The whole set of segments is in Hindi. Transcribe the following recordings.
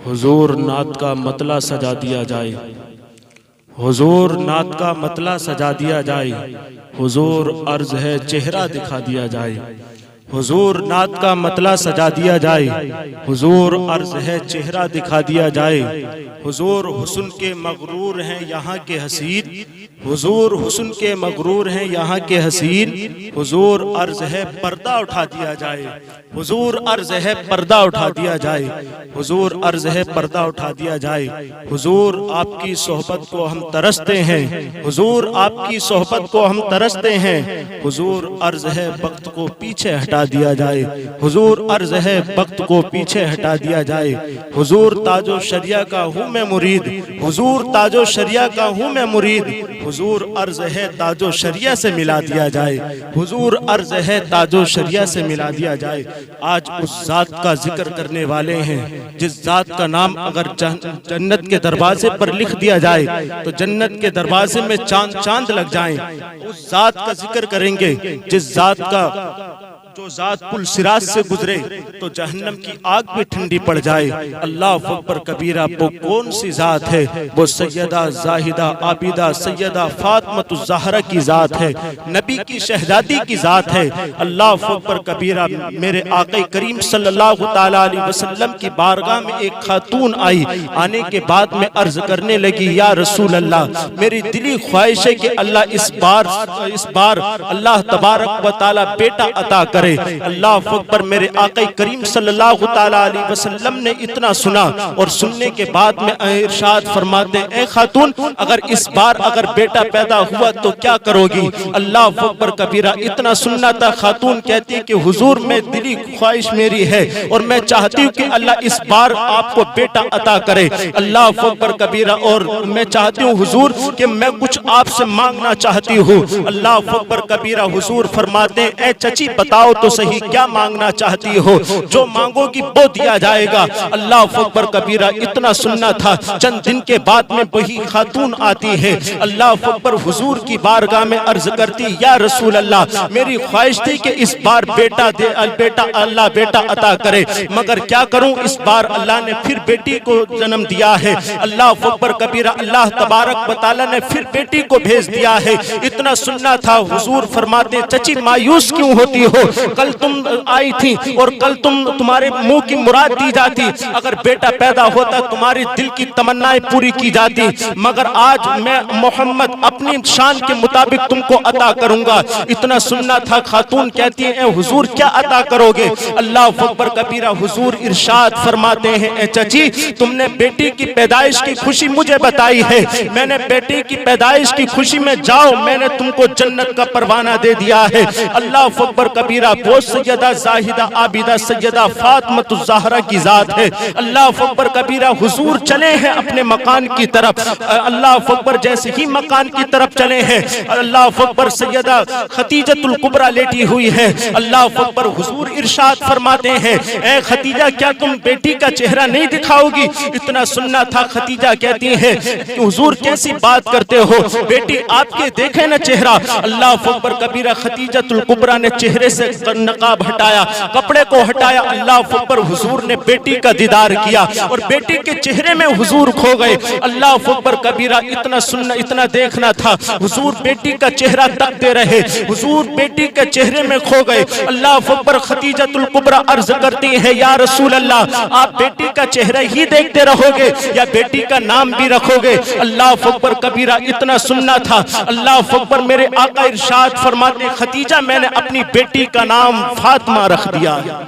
हुजूर नात का मतला सजा दिया जाए, हुजूर नात का मतला सजा दिया जाए, हुजूर अर्ज है चेहरा दिखा दिया जाए, हुजूर नात का मतला सजा दिया जाए, हुजूर अर्ज है चेहरा दिखा दिया जाए, हुजूर हुस्न के मगरूर हैं यहाँ के हसीन, हुजूर हुस्न के मगरूर हैं यहाँ के हसीन, हुजूर अर्ज है पर्दा उठा दिया जाए, हुजूर अर्ज है पर्दा उठा दिया जाए, हुजूर अर्ज है पर्दा उठा दिया जाए, हुजूर आपकी सोहबत को हम तरसते हैं, हुजूर आपकी सोहबत को हम तरसते हैं, हुजूर अर्ज है वक्त को पीछे हटा दिया जाए, हुजूर अर्ज है वक्त को पीछे हटा दिया जाए, हुजूर ताजो शरिया का हूँ मैं मुरीद, हुजूर ताजो शरिया का हूँ मैं मुरीद, हुजूर अर्ज है ताजो शरिया से मिला दिया जाए, हुजूर अर्ज है ताजो शरिया से मिला दिया जाए। आज उस जात का जिक्र करने वाले हैं जिस जात का नाम अगर जन्नत के दरवाजे पर लिख दिया जाए तो जन्नत के दरवाजे में चांद चांद लग जाएं। उस जात का जिक्र करेंगे जिस जात का जो जात पुल सिराज से गुजरे तो जहन्नम की आग भी ठंडी पड़ जाए। अल्लाह अकबर कबीरा वो कौन सी जात है? वो सैयदा जाहिदा आबिदा सैयदा फातिमा ज़हरा की जात है, नबी की शहजादी की जात है। अल्लाह अकबर कबीरा मेरे आका करीम सल्लल्लाहु तआला अलैहि वसल्लम की बारगाह में एक खातून आई। आने के बाद में अर्ज करने लगी, या रसूल अल्लाह, मेरी दिली ख्वाहिश है कि अल्लाह इस बार अल्लाह तबारक व तआला बेटा अता करे। अल्लाह अकबर मेरे आका करीम सल्लल्लाहु तआला अलैहि वसल्लम ने इतना सुना और सुनने के बाद में इरशाद फरमाते, ए खातून, अगर इस बार अगर बेटा पैदा हुआ तो क्या करोगी? अल्लाह अकबर कबीरा इतना सुनना था। खातून कहती है कि हुजूर, मैं दिली ख्वाहिश मेरी है और मैं चाहती हूँ कि अल्लाह इस बार आपको बेटा अता करे। अल्लाह अकबर कबीरा, और मैं चाहती हूँ हुजूर कि मैं कुछ आपसे मांगना चाहती हूँ। अल्लाह अकबर कबीरा हुजूर फरमाते, ए चची बताओ तो सही क्या मांगना चाहती हो? जो मांगोगी वो दिया जाएगा। अल्लाह अकबर कबीरा इतना सुनना था। चंद दिन के बाद में वही खातून आती है, अल्लाह अकबर हुजूर की बारगाह में अर्ज करती, या रसूल अल्लाह, मेरी ख्वाहिश थी कि इस बार बेटा दे, अल्लाह बेटा अता करे, मगर क्या करूं, इस बार अल्लाह ने फिर बेटी को जन्म दिया है। अल्लाह अकबर कबीरा अल्लाह तबारक व तआला ने फिर बेटी को भेज दिया है। इतना सुनना था। हुजूर फरमाते, चची मायूस क्यों होती हो? कल तुम आई थी और कल तुम्हारे मुंह की मुराद दी जाती, अगर बेटा पैदा होता तुम्हारी दिल की तमन्नाएं पूरी की जाती, मगर आज मैं मोहम्मद अपनी शान के मुताबिक तुमको अता करूंगा। इतना सुनना था। खातून कहती है, हुजूर क्या अता करोगे? अल्लाह अकबर कबीरा हुजूर इरशाद फरमाते हैं, ए चची, तुमने बेटी की पैदाइश की खुशी मुझे बताई है, मैंने बेटी की पैदाइश की खुशी में जाओ, मैंने तुमको जन्नत का परवाना दे दिया है। अल्लाह अकबर कबीरा वो सैयदा जाहिदा आबिदा सैयदा फातिमा ज़हरा की जात है। अल्लाह अकबर कबीरा हुजूर चले हैं अपने मकान की तरफ। अल्लाह अकबर जैसे ही मकान की तरफ चले हैं, अल्लाह अकबर सैयदा खतीजतुल कुबरा लेटी हुई है। अल्लाह अकबर हुजूर इरशाद फरमाते हैं, ए खतीजा, क्या तुम बेटी का चेहरा नहीं दिखाओगी? इतना सुनना था। खतीजा कहती है, हुजूर कैसी बात करते हो, बेटी आपके देखे ना चेहरा। अल्लाह अकबर कबीरा खतीजतुल कुबरा ने चेहरे से नकाब हटाया, कपड़े को हटाया। अल्लाह अकबर हुजूर ने बेटी का दीदार किया और बेटी के चेहरे में हुजूर खो गए। अल्लाह अकबर कबीरा इतना सुनना, इतना देखना था। हुजूर बेटी का चेहरा तकते रहे, हुजूर बेटी के चेहरे में खो गए। अल्लाह अकबर खतीजतुल कुबरा अर्ज करती है, या रसूल अल्लाह, आप बेटी का चेहरा ही देखते रहोगे या बेटी का नाम भी रखोगे? अल्लाह अकबर कबीरा इतना सुनना था। अल्लाह अकबर मेरे आका इरशाद फरमाते, खतीजा, मैंने अपनी बेटी का नाम फातिमा रख दिया है,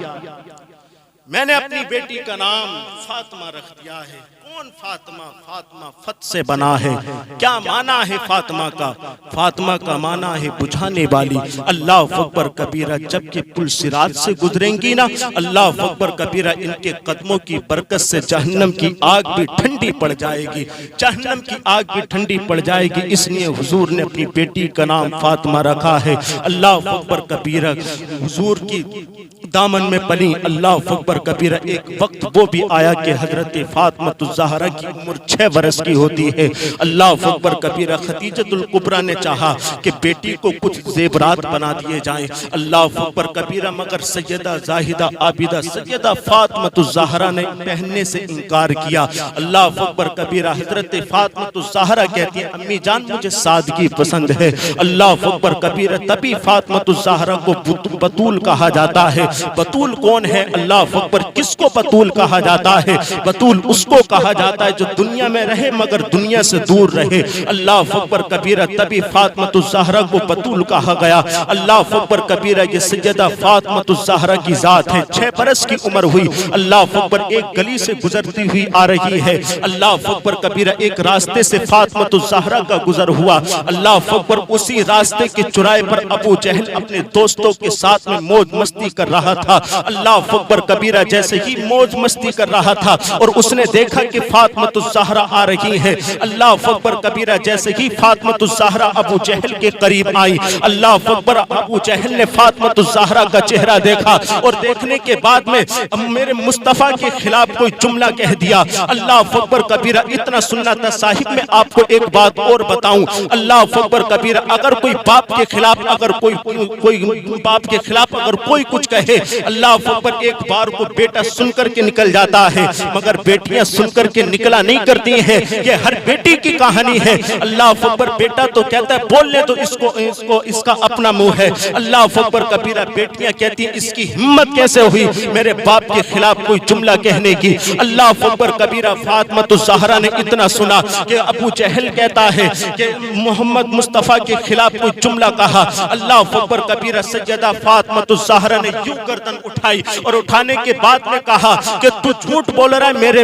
मैंने अपनी बेटी का नाम फातिमा रख दिया है। कौन फातिमा? फातिमा फत से बना है। क्या माना है फातिमा का? फातिमा का माना है बुझाने वाली। अल्लाह अकबर कबीरा जब के पुल सिरात से गुजरेंगी ना, अल्लाह अकबर कबीरा इनके कदमों की बरकत से जहन्नम की आग भी ठंडी पड़ जाएगी, जहन्नम की आग भी ठंडी पड़ जाएगी। इसलिए हुजूर ने अपनी बेटी का नाम फातिमा रखा है। अल्लाह अकबर कबीरा हुजूर की दामन में पली। अल्लाह अकबर कबीरा एक वक्त वो भी आया कि हजरत फातिमा ज़हरा की उम्र 6 बरस की होती है। अल्लाह अकबर कबीरा खदीजतुल कुबरा ने चाहा कि बेटी को कुछ ज़ेवरात बना दिए जाएं। अल्लाह अकबर कबीरा मगर सैयदा जाहिदा आबिदा सैयदा फातिमा ज़हरा ने पहनने से इनकार किया। अल्लाह अकबर कबीरा हजरत फातिमा ज़हरा कहती है अम्मी जान मुझे सादगी पसंद है। अल्लाह अकबर कबीरा तभी फातिमा ज़हरा को बतूल कहा जाता है। बतूल कौन है? अल्लाह अकबर किसको बतूल कहा जाता है? बतूल उसको कहा जाता है जो दुनिया में रहे मगर दुनिया से दूर रहे। अल्लाह अकबर कबीरा तभी फातिमा ज़हरा को बतूल कहा गया। अल्लाह अकबर कबीरा ये सैयदा फातिमा ज़हरा की जात है। 6 बरस की उम्र हुई। अल्लाह अकबर एक गली से गुजरती हुई आ रही है। अल्लाह अकबर कबीरा एक रास्ते से फातिमा ज़हरा का गुजर हुआ। अल्लाह अकबर उसी रास्ते के चौराहे पर अबू जहल अपने दोस्तों के साथ में मौज मस्ती कर रहा था। अल्लाह अकबर कबीरा जैसे ही मौज मस्ती कर रहा था और उसने देखा कि फातिमा ज़हरा आ रही है। अल्लाह अकबर कबीरा जैसे ही फातिमा ज़हरा अबू जहल के करीब आई, अल्लाह अकबर अबू जहल ने फातिमा ज़हरा का चेहरा देखा और देखने के बाद में मेरे मुस्तफा के खिलाफ कोई जुमला कह दिया। अल्लाह अकबर कबीरा इतना सुनना था। साहिब में आपको एक बात और बताऊं, अल्लाह अकबर कबीरा अगर कोई बाप के खिलाफ अगर कोई बाप के खिलाफ अगर कोई कुछ कहे, अल्लाह अकबर एक बार को बेटा सुनकर के निकल जाता है मगर बेटियां सुनकर के निकला नहीं करती हैं। ये हर बेटी की कहानी है। अल्लाह अकबर बेटा तो कहता है बोलने तो इसको इसका अपना मुंह है। अल्लाह अकबर कबीरा बेटियां कहती हैं इसकी हिम्मत कैसे हुई मेरे बाप के खिलाफ कोई जुमला कहने की। अल्लाह अकबर कबीरा फातिमा ज़हरा ने इतना सुना कि अबू जहल कहता है कि मोहम्मद मुस्तफ़ा के खिलाफ कोई जुमला कहा। अल्लाह अकबर कबीरा सैयदा फातिमा ज़हरा ने यूं गर्दन उठाई और उठाने के बाद में कहा कि तू झूठ बोल रहा है, मेरे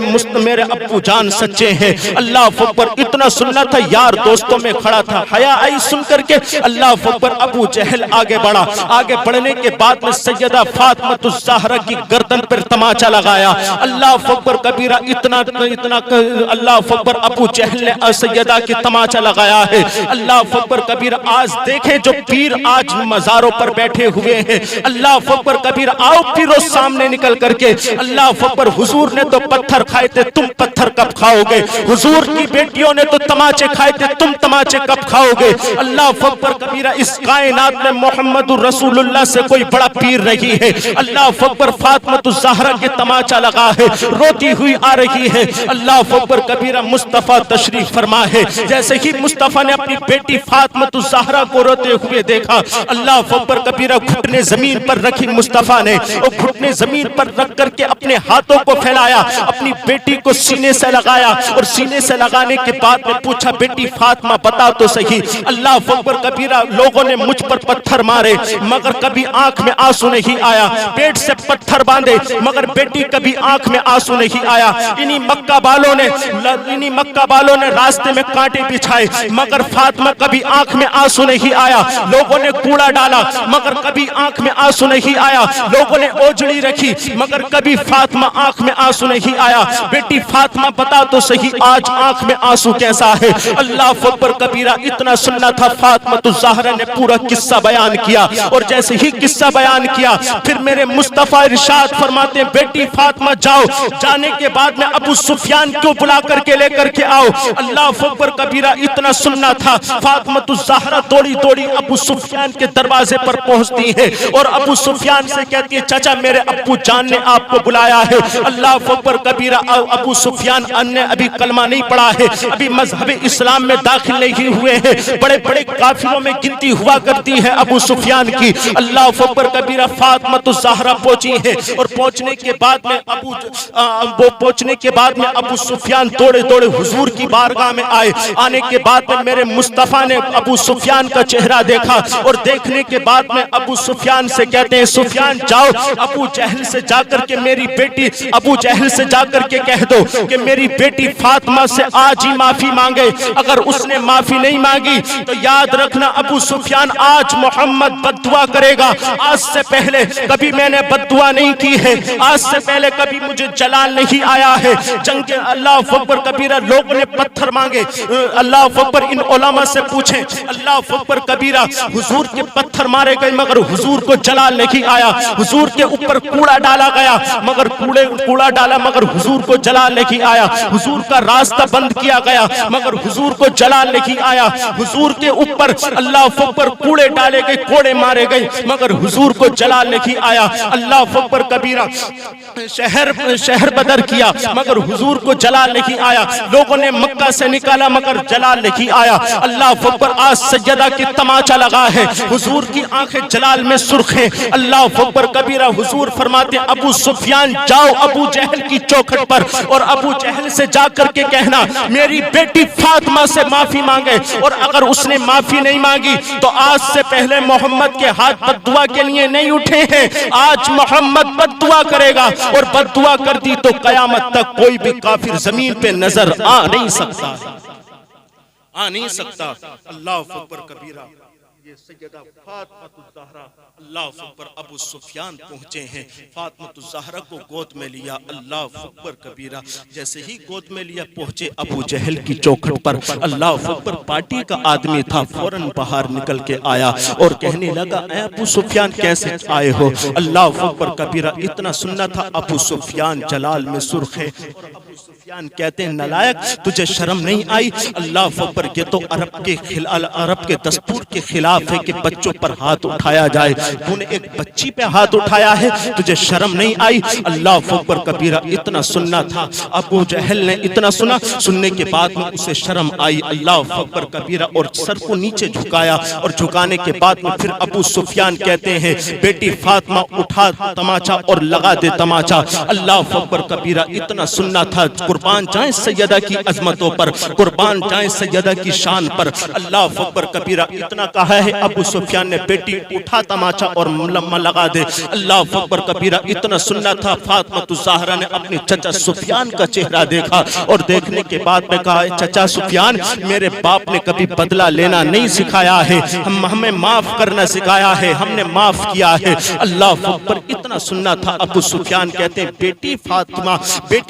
अब्बू जान सच्चे हैं। अल्लाह अकबर इतना सुनना था, यार दोस्तों में खड़ा था, हया आई सुन करके। अल्लाह अकबर अबू जहल आगे बढ़ा। आगे बढ़ने के बाद में सैयदा फातिमा ज़हरा की गर्दन पर तमाचा लगाया। अल्लाह अकबर कबीरा इतना अल्लाह अकबर अबू जहल ने सैयदा की तमाचा लगाया है। अल्लाह अकबर कबीरा आज देखे जो पीर आज मज़ारों पर बैठे हुए हैं। अल्लाह अकबर कबीरा आओ पीरो सामने निकल करके। अल्लाह अकबर हुजूर ने तो पत्थर खाए थे, तुम पत्थर कब खाओगे? हुजूर की बेटियों ने तो तमाचे खाए थे, तुम तमाचे कब खाओगे? अल्लाह अकबर कबीरा इस कायनात में मोहम्मदुर रसूलुल्लाह से कोई बड़ा पीर नहीं है। अल्लाह अकबर फातिमा ज़हरा के तमाचा लगा है, रोती हुई आ रही है। अल्लाह अकबर कबीरा मुस्तफ़ा तशरीफ फरमा है। जैसे ही मुस्तफ़ा ने अपनी बेटी फातिमा ज़हरा को रोते हुए देखा, अल्लाह अकबर कबीरा घुटने जमीन पर रखी मुस्तफ़ा ने और घुटने जमीन पर रख करके अपने हाथों को फैलाया, अपनी बेटी को सीने से लगाया और सीने से लगाने के बाद में पूछा बेटी फातिमा बता तो सही। अल्लाह अकबर कबीरा लोगों ने मुझ पर पत्थर मारे मगर कभी आंख में आंसू नहीं आया, पेट से पत्थर बांधे मगर बेटी कभी आंख में आंसू नहीं आया। इन्हीं मक्का वालों ने रास्ते में कांटे बिछाए मगर फातिमा कभी आंख में आंसू नहीं आया। लोगों ने कूड़ा डाला मगर कभी आंख में आंसू नहीं आया। लोगों ने ओजड़ी रखी मगर कभी फातिमा आंख में आंसू नहीं आया। बेटी फातिमा बता तो सही आज आंख में आंसू कैसा है? अल्लाह अकबर कबीरा इतना सुनना था। फातिमा ज़हरा ने पूरा किस्सा बयान किया और जैसे ही किस्सा बयान किया फिर मेरे मुस्तफ़ा इरशाद फरमाते बेटी फातिमा जाओ, जाने के बाद में अबू सुफियान को बुला करके लेकर के आओ। अल्लाह अकबर कबीरा इतना सुनना था। फातिमा ज़हरा दौड़ी दौड़ी अबू सुफियान के दरवाजे पर पहुंचती है और अबू सुफियान से कहती है चाचा मेरे अब्बू जान ने आपको बुलाया है। अल्लाह अकबर कबीरा अबू सुफियान अन्य अभी कलमा नहीं पढ़ा है, अभी मजहब इस्लाम में दाखिल नहीं हुए हैं, बड़े बड़े काफिलों में गिनती हुआ करती है अबू सुफियान की। अल्लाह अकबर कबीरा फातिमा ज़हरा पहुंची है और पहुंचने के बाद में अबू सुफियान दौड़े दौड़े हुजूर की बारगाह में आए। आने के बाद में मेरे मुस्तफ़ा ने अबू सुफियान का चेहरा देखा और देखने के बाद में अबू सुफियान से कहते हैं सुफियान जाओ अबू जहल से जाकर के मेरी बेटी अबू जहल से जाकर के कह दो कि मेरी बेटी फातिमा से आज ही माफी मांगे। अगर उसने माफी नहीं मांगी तो याद रखना अबू सुफियान आज मोहम्मद बद्दुआ करेगा। आज से पहले कभी मैंने बद्दुआ नहीं की है, आज से पहले कभी मुझे जलाल नहीं आया है। जंग के अल्लाह अकबर कबीरा लोगों ने पत्थर मांगे। अल्लाह अकबर इन उलमा से पूछे अल्लाह अकबर कबीरा हुजूर के पत्थर मारे गए मगर हुजूर को जलाल नहीं आया, हुजूर के ऊपर कूड़ा डाला डाला गया मगर कूड़ा डाला मगर हुजूर को जलाल नहीं आया। हुजूर का रास्ता बंद किया गया मगर हुजूर को जलाल नहीं आया। हुजूर के ऊपर अल्लाह अकबर कूड़े डाले गए, कोड़े मारे गए मगर हुजूर को जलाल नहीं आया। अल्लाह अकबर कबीरा शहर बदर किया मगर हुजूर को जलाल नहीं आया। लोगों ने मक्का से निकाला मगर जलाल नहीं आया। अल्लाह अकबर आज सज्जदा की तमाचा लगा है, हुजूर की आंखें जलाल में सुर्ख है। अल्लाह अकबर कबीरा। हुजूर फरमाते अबू सुफियान जाओ अबू जहल की चौखट पर और अबू जहल से जाकर के कहना मेरी बेटी फातिमा से माफी मांगे, और अगर उसने माफी नहीं मांगी तो आज से पहले मोहम्मद के हाथ बद्दुआ के लिए नहीं उठे हैं, आज मोहम्मद बद्दुआ करेगा और बद्दुआ कर दी तो कयामत तक कोई भी काफिर जमीन पे नजर आ नहीं सकता, आ नहीं सकता। अल्लाह अकबर कबीरा। ये सैयदा फातिमा ज़हरा अल्लाह अकबर अबू सुफियान पहुंचे हैं, फातिमा ज़हरा को गोद में लिया। अल्लाह अकबर कबीरा। जैसे ही गोद में लिया पहुंचे अबू जहल की चौखट पर। अल्लाह अकबर पार्टी का आदमी था, फौरन बाहर निकल के आया और कहने लगा ऐ अबू सुफियान कैसे आए हो। अल्लाह अकबर कबीरा। इतना सुनना था अबू सुफियान जलाल में सुर्ख है और अबू सुफियान कहते हैं नलायक तुझे शर्म नहीं आई। अल्लाह अकबर के तो अरब के दस्तूर के खिलाफ है कि बच्चों पर हाथ उठाया जाए, तूने एक बच्ची पे हाथ उठाया है, तुझे शर्म नहीं आई। अल्लाह अकबर कबीरा। इतना सुनना था अबू जहल ने, इतना सुना, सुनने के बाद में उसे शर्म आई। अल्लाह अकबर कबीरा। और सर को नीचे झुकाया और झुकाने के बाद में फिर अबू सुफियान कहते हैं बेटी फातिमा उठा तमाचा और लगा दे तमाचा। अल्लाह अकबर कबीरा। इतना सुनना था कुर्बान जाए सैयदा की अजमतों पर, कुर्बान जाए सैयदा की शान पर। अल्लाह अकबर कबीरा। इतना कहा है अबू सुफियान ने बेटी उठा तमाचा और लम्मा लगा दे। अल्लाह अकबर कबीरा। इतना सुनना था फातिमा ज़हरा ने अपने चचा सुफियान का चेहरा देखा और देखने के बाद में कहा चचा सुफियान मेरे बाप ने कभी बदला लेना नहीं सिखाया है, हमें माफ करना सिखाया है, हमने माफ किया है। अल्लाह अकबर। इतना सुनना था अबू सुफियान कहते हैं बेटी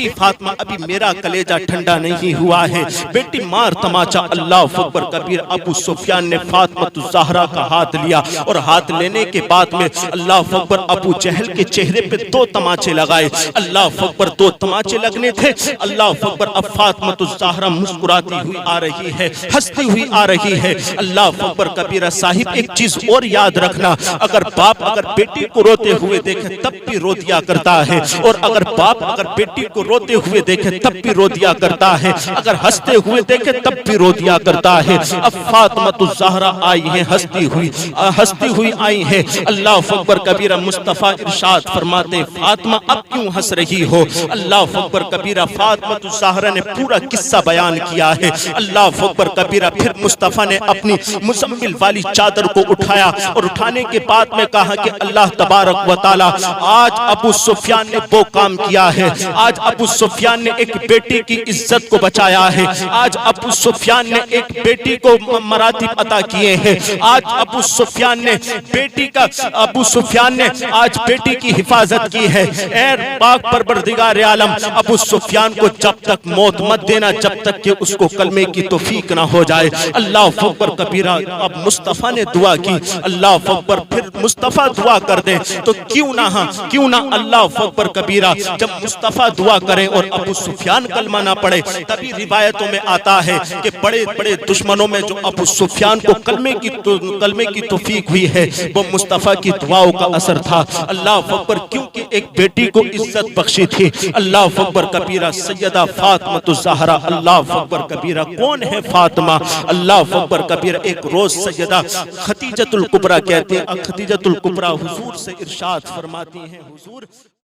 फातिमा अभी मेरा कलेजा ठंडा नहीं हुआ है, बेटी मार तमाचा। अल्लाह अकबर कबीर। अबू सुफियान ने फातिमा ज़हरा का हाथ लिया और हाथ लेने के बाद में अल्लाह अकबर अबू जहल के चेहरे पे 2 तमाचे लगाए। अल्लाह अकबर। 2 तमाचे लगने थे। अल्लाह अकबर। अब फातिमा ज़हरा मुस्कुराती हुई आ रही है, हंसती हुई आ रही है। अल्लाह अकबर कबीरा। साहिब एक चीज और याद रखना, अगर बाप अगर बेटी को रोते हुए देखे तब भी रो दिया करता है, और अगर बाप अगर बेटी को रोते हुए देखे तब भी रो दिया करता है, अगर हंसते हुए देखे तब भी रो दिया करता है। अब फातिमा ज़हरा आई है हंसती हुई आई है। अल्लाह अकबर कबीरा। मुस्तफ़ा इरशाद फरमाते फातिमा अब क्यों हंस रही हो। अल्लाह अकबर कबीरा। फातिमा ज़हरा ने पूरा किस्सा बयान किया है। अल्लाह अकबर कबीरा। फिर मुस्तफ़ा ने अपनी मुज़म्मिल वाली चादर को उठाया और उठाने के बाद में कहा कि अल्लाह तबारक व तआला आज अबू सुफियान ने वो काम किया है, आज अबू सुफियान ने एक बेटी की इज्जत को बचाया है, आज अबू सुफियान ने एक बेटी को मरातिब अता किए हैं, आज अबू सुफियान ने आज बेटी की हिफाजत की है। ऐ पाक परवरदिगार आलम अबू सुफियान को जब तक मौत मत देना जब तक कि उसको कलमे की तौफीक ना हो जाए। अल्लाह अकबर कबीरा। अब मुस्तफ़ा ने दुआ की। अल्लाह अकबर। फिर मुस्तफ़ा दुआ कर दे तो क्यों ना अल्लाह अकबर कबीरा जब मुस्तफ़ा दुआ करें और अबू सुफियान कलमा ना पढ़े। तभी रिवायतों में आता है कि बड़े बड़े दुश्मनों में जो अबू सुफियान को कलमे की तौफीक हुई है वो मुस्तफ़ा की दुआओं का असर था। अल्लाह अकबर। क्योंकि एक बेटी को इज्जत बख्शी थी। अल्लाह अकबर कबीरा। सैयदा फातिमा ज़हरा। अल्लाह अकबर कबीरा। कौन है फातिमा। अल्लाह अकबर कबीरा। एक रोज सैयदा खदीजतुल कुबरा कहते हैं, खदीजतुल कुबरा हुजूर से इरशाद फरमाती हैं हुजूर